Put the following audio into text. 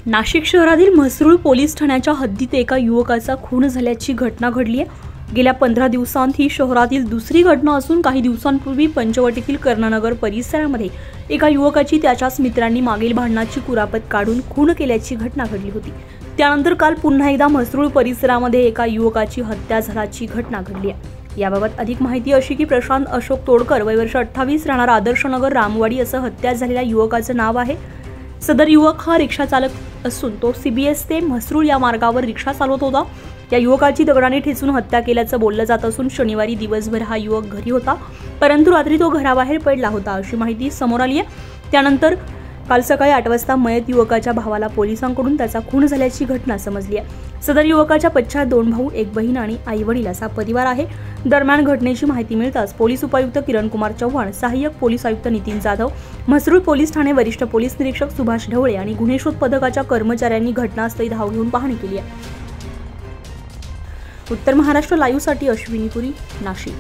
नाशिक शहरातील म्हसरूळ पोलीस ठाण्याच्या हद्दीत एका युवकाचा खून झाल्याची घटना घडली आहे। गेल्या 15 दिवसांत ही शहरातील दुसरी घटना असून काही दिवसांपूर्वी पंचवटीतील कर्णनगर परिसरामध्ये एका युवकाची त्याच्याच मित्रांनी मागील भांडणाची कुरापत काढून खून केल्याची घटना घडली होती। त्यानंतर काल पुन्हा एकदा म्हसरूळ परिसरामध्ये एका युवकाची हत्या झाल्याची घटना घडली आहे। याबाबत अधिक माहिती अशी की प्रशांत अशोक तोडकर वय वर्ष 28 राहणार आदर्शनगर रामवाडी असं हत्या झालेल्या युवकाचं नाव आहे। सदर युवक हा रिक्षा चालक असून तो CBS ते म्हसरूळ या मार्गावर रिक्षा चालवत होता। या युवकाची दगडाने ठेचून हत्या केल्याचं बोललं जात असून शनिवारी दिवसभर हा युवक घरी होता, परंतु रात्री तो घराबाहेर पडला होता अशी माहिती समोर आली आहे। त्यानंतर काल सकाळी 8 वाजता मयत युवकाच्या भावाला पोलिसांकडून त्याचा खून झाल्याची घटना समजली आहे। सदर युवकाच्या पश्चात 2 भाऊ, 1 बहीण आणि आई-वडील असा परिवार आहे। दरम्यान घटनेची माहिती मिळताच पोलीस उपायुक्त किरण कुमार चव्हाण, सहाय्यक पोलीस आयुक्त नितीन जाधव, म्हसरूळ पोलीस ठाणे वरिष्ठ पोलीस निरीक्षक सुभाष ढवळे आणि गुन्हे शोध पथकाच्या कर्मचाऱ्यांनी घटनास्थळी धाव घेऊन पाहणी केली आहे। उत्तर महाराष्ट्र लाईव्हसाठी अश्विनी पुरी, नाशिक।